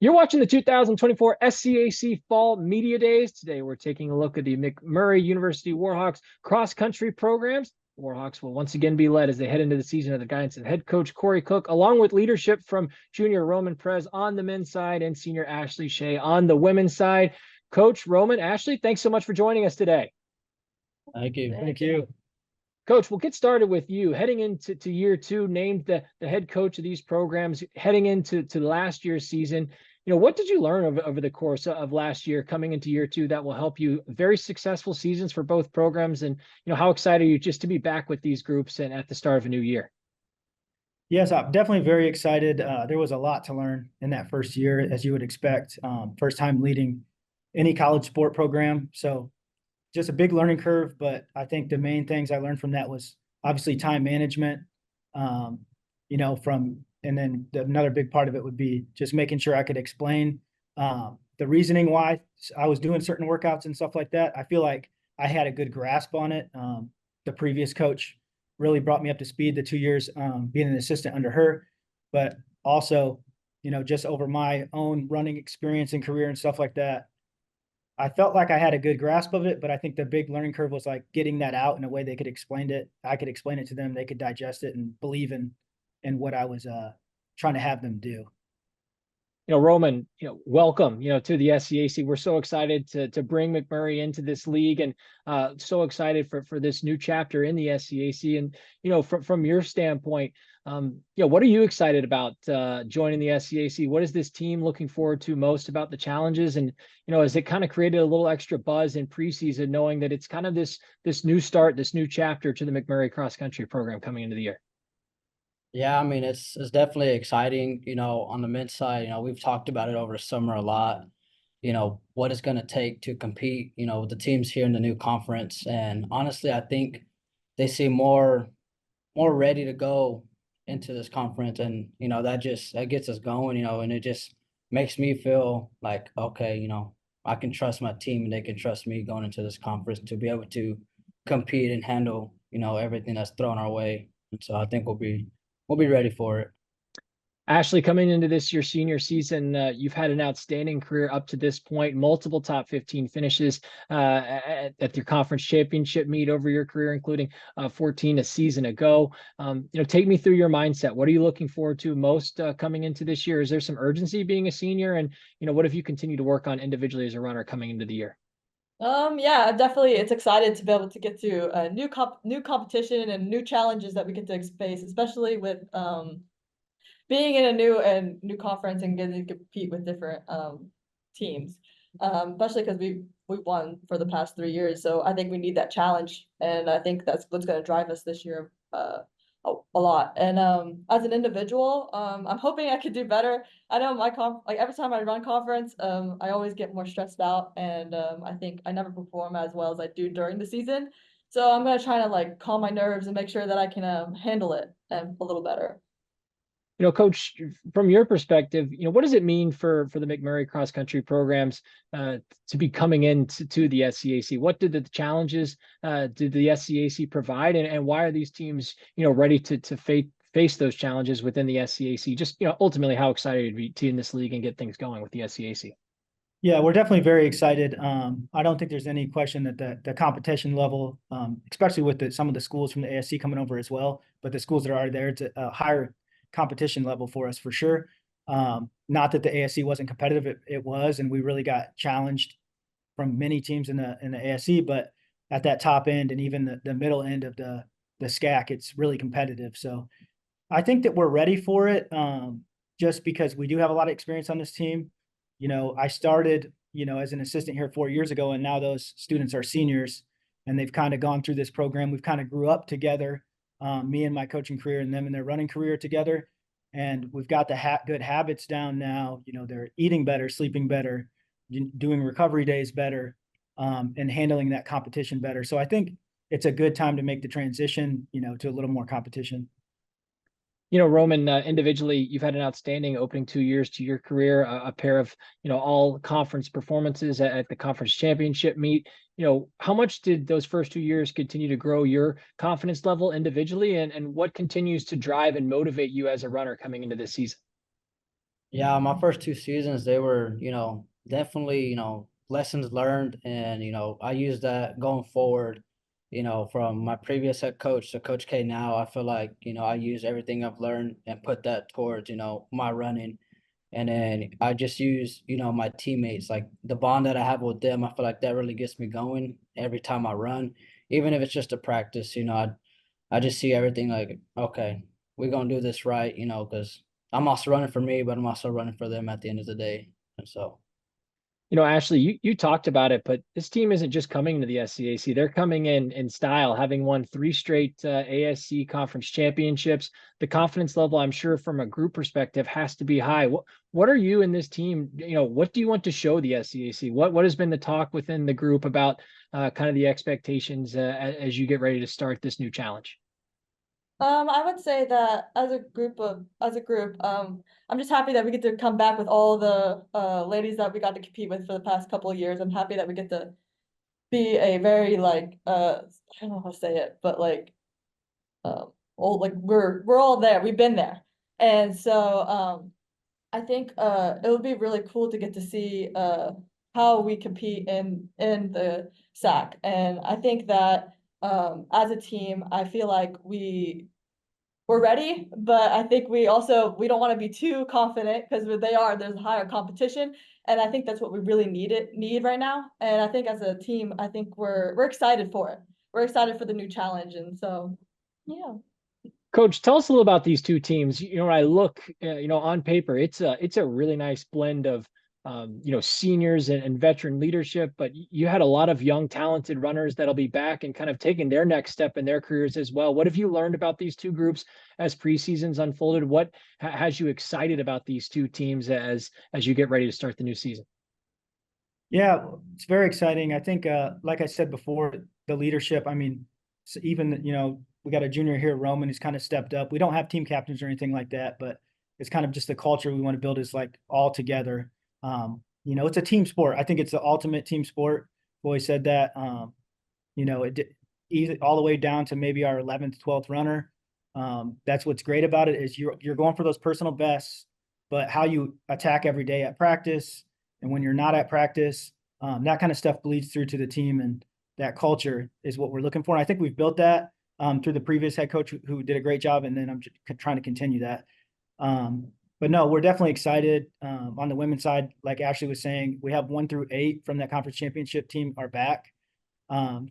You're watching the 2024 SCAC Fall Media Days. Today, we're taking a look at the McMurry University Warhawks cross-country programs. The Warhawks will once again be led as they head into the season under the guidance of head coach Corey Koch, along with leadership from junior Roman Perez on the men's side and senior Ashley Shea on the women's side. Coach, Roman, Ashley, thanks so much for joining us today. Thank you. Thank you. Coach, we'll get started with you. Heading into year two, named the head coach of these programs, heading into last year's season. What did you learn over the course of last year coming into year two that will help you? Very successful seasons for both programs. And, how excited are you just to be back with these groups and at the start of a new year? Yes, I'm definitely very excited. There was a lot to learn in that first year, as you would expect. First time leading any college sport program. So just a big learning curve. But I think the main things I learned from that was obviously time management, and then another big part of it would be just making sure I could explain the reasoning why I was doing certain workouts and stuff like that. I feel like I had a good grasp on it. The previous coach really brought me up to speed the 2 years being an assistant under her, but also, just over my own running experience and career and stuff like that. I felt like I had a good grasp of it, but I think the big learning curve was like getting that out in a way they could explain it. I could explain it to them, they could digest it and believe in what I was trying to have them do. Roman, welcome, to the SCAC. We're so excited to bring McMurry into this league and so excited for this new chapter in the SCAC. And, from your standpoint, what are you excited about joining the SCAC? What is this team looking forward to most about the challenges? And, has it kind of created a little extra buzz in preseason, knowing that it's kind of this new start, this new chapter to the McMurry cross country program coming into the year? Yeah, I mean, it's definitely exciting, on the men's side. We've talked about it over the summer a lot, what it's going to take to compete, with the teams here in the new conference. And honestly, I think they seem more ready to go into this conference. And, that gets us going, and it just makes me feel like, okay, I can trust my team and they can trust me going into this conference to be able to compete and handle, everything that's thrown our way. And so I think we'll be ready for it. Ashley, coming into this your senior season, you've had an outstanding career up to this point, multiple top 15 finishes at your conference championship meet over your career, including 14 a season ago. Take me through your mindset. What are you looking forward to most coming into this year? Is there some urgency being a senior? And, what have you continued to work on individually as a runner coming into the year? Yeah, definitely. It's excited to be able to get to a new competition and new challenges that we get to face, especially with being in a new conference and getting to compete with different teams. Especially because we've won for the past 3 years. So I think we need that challenge. And I think that's what's going to drive us this year a lot. And as an individual, I'm hoping I could do better. I know like every time I run conference, I always get more stressed out, and I think I never perform as well as I do during the season. So I'm gonna try to like calm my nerves and make sure that I can handle it a little better. Coach, from your perspective, what does it mean for the McMurry cross country programs to be coming into the SCAC? What did the challenges did the SCAC provide, and why are these teams ready to face those challenges within the SCAC? Just ultimately, how excited to be in this league and get things going with the SCAC? Yeah, we're definitely very excited. I don't think there's any question that the competition level, especially with some of the schools from the ASC coming over as well, but the schools that are there, it's a higher competition level for us for sure. Not that the ASC wasn't competitive, it was, and we really got challenged from many teams in the ASC, but at that top end and even the middle end of the SCAC, it's really competitive. So I think that we're ready for it, just because we do have a lot of experience on this team. I started, as an assistant here 4 years ago, and now those students are seniors and they've kind of gone through this program. We've kind of grew up together, me and my coaching career and them and their running career together. And we've got the good habits down now. They're eating better, sleeping better, doing recovery days better, and handling that competition better. So I think it's a good time to make the transition, to a little more competition. Roman, individually, you've had an outstanding opening 2 years to your career, a pair of, all conference performances at the conference championship meet. How much did those first 2 years continue to grow your confidence level individually, and what continues to drive and motivate you as a runner coming into this season? Yeah, my first 2 seasons, they were, definitely, lessons learned. And, I use that going forward, from my previous head coach to Coach K now. I feel like, I use everything I've learned and put that towards, my running. And then I just use, my teammates, like the bond that I have with them. I feel like that really gets me going every time I run, even if it's just a practice. I just see everything like, okay, we're gonna do this right, because I'm also running for me, but I'm also running for them at the end of the day. And so, Ashley, you talked about it, but this team isn't just coming to the SCAC. They're coming in style, having won 3 straight ASC conference championships. The confidence level, I'm sure, from a group perspective, has to be high. What are you and this team? What do you want to show the SCAC? What has been the talk within the group about kind of the expectations as you get ready to start this new challenge? I would say that as a group, I'm just happy that we get to come back with all the ladies that we got to compete with for the past couple of years. I'm happy that we get to be a very like I don't know how to say it, but like old like we're all there. We've been there. And so I think it would be really cool to get to see how we compete in the SAC. And I think that as a team, I feel like we're ready, but I think we don't want to be too confident because there's higher competition. And I think that's what we really need right now. And I think as a team, I think we're excited for it. We're excited for the new challenge. And so yeah. Coach, tell us a little about these two teams. When I look, on paper, it's a really nice blend of, seniors and veteran leadership. But you had a lot of young, talented runners that'll be back and kind of taking their next step in their careers as well. What have you learned about these two groups as preseasons unfolded? What has you excited about these two teams as you get ready to start the new season? Yeah, it's very exciting. I think, like I said before, the leadership, I mean, even, we got a junior here, Roman, who's kind of stepped up. We don't have team captains or anything like that, but it's kind of just the culture we want to build is like all together. It's a team sport. I think it's the ultimate team sport. I've always said that. It all the way down to maybe our 11th, 12th runner. That's what's great about it is you're going for those personal bests, but how you attack every day at practice and when you're not at practice, that kind of stuff bleeds through to the team, and that culture is what we're looking for. And I think we've built that through the previous head coach who did a great job, and then I'm just trying to continue that. But no, we're definitely excited. On the women's side, like Ashley was saying, we have 1 through 8 from that conference championship team are back.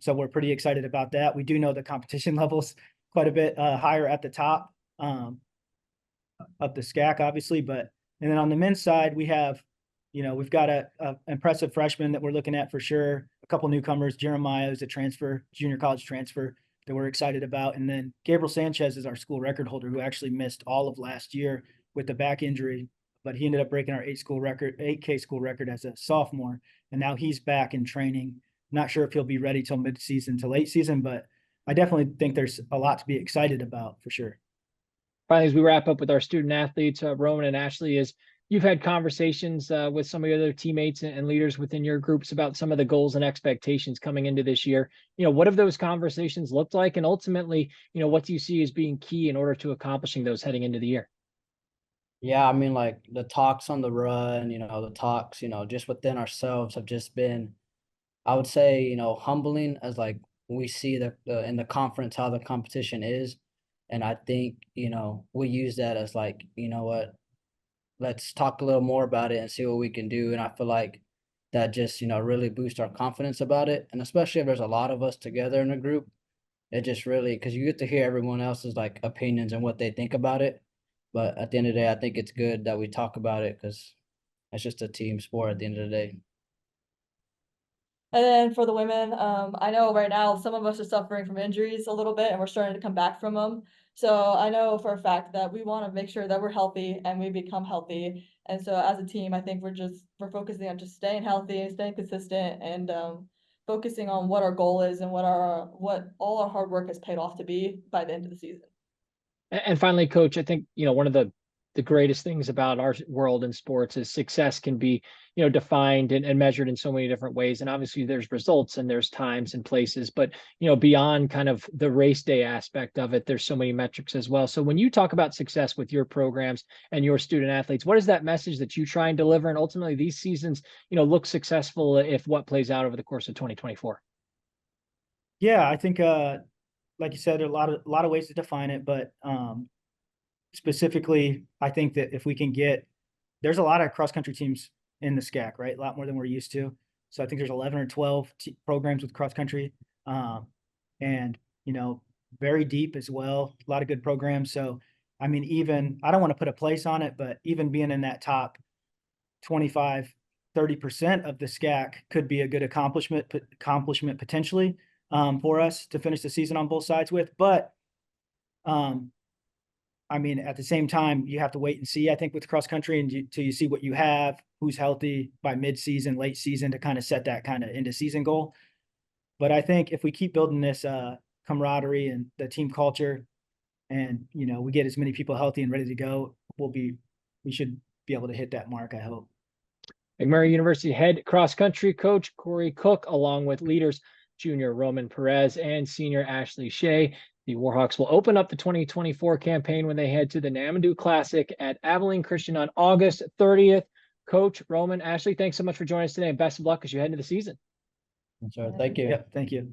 So we're pretty excited about that. We do know the competition levels quite a bit higher at the top of the SCAC, obviously. And then on the men's side, we have, we've got a impressive freshman that we're looking at for sure. A couple newcomers. Jeremiah is a junior college transfer that we're excited about. And then Gabriel Sanchez is our school record holder who actually missed all of last year with the back injury, but he ended up breaking our 8K school record as a sophomore. And now he's back in training. Not sure if he'll be ready till mid-season to late season, but I definitely think there's a lot to be excited about for sure. Finally, as we wrap up with our student athletes, Roman and Ashley, is you've had conversations with some of your other teammates and leaders within your groups about some of the goals and expectations coming into this year. What have those conversations looked like? And ultimately, what do you see as being key in order to accomplishing those heading into the year? yeah, I mean, like the talks on the run, the talks, just within ourselves have just been, I would say, humbling as like we see in the conference how the competition is. And I think, we use that as like, what, let's talk a little more about it and see what we can do. And I feel like that just, really boosts our confidence about it. And especially if there's a lot of us together in a group, it just really, because you get to hear everyone else's like opinions and what they think about it. But at the end of the day, I think it's good that we talk about it because it's just a team sport at the end of the day. And then for the women, I know right now some of us are suffering from injuries a little bit and we're starting to come back from them. So I know for a fact that we want to make sure that we're healthy and we become healthy. And so as a team, I think we're focusing on just staying healthy, staying consistent, and focusing on what our goal is and what all our hard work has paid off to be by the end of the season. And finally, Coach, I think, one of the the greatest things about our world in sports is success can be, defined and measured in so many different ways. And obviously there's results and there's times and places, but, beyond kind of the race day aspect of it, there's so many metrics as well. So when you talk about success with your programs and your student athletes, what is that message that you try and deliver? And ultimately these seasons, look successful if what plays out over the course of 2024? Yeah, I think, like you said, there are a lot of ways to define it, but specifically, I think that if we can there's a lot of cross country teams in the SCAC, right? A lot more than we're used to. So I think there's 11 or 12 programs with cross country, and very deep as well. A lot of good programs. So I mean, even I don't want to put a place on it, but even being in that top 25, 30% of the SCAC could be a good accomplishment potentially for us to finish the season on both sides with. But I mean, at the same time, you have to wait and see, I think, with cross country until you see what you have, who's healthy by mid-season, late season to kind of set that kind of into season goal. But I think if we keep building this camaraderie and the team culture and, we get as many people healthy and ready to go, we should be able to hit that mark, I hope. McMurry University head cross country coach Corey Koch, along with leaders junior Roman Perez and senior Ashley Shea. The Warhawks will open up the 2024 campaign when they head to the Namadoo Classic at Abilene Christian on August 30th. Coach, Roman, Ashley, thanks so much for joining us today, and best of luck as you head into the season. Sure. Thank you. Yep, thank you.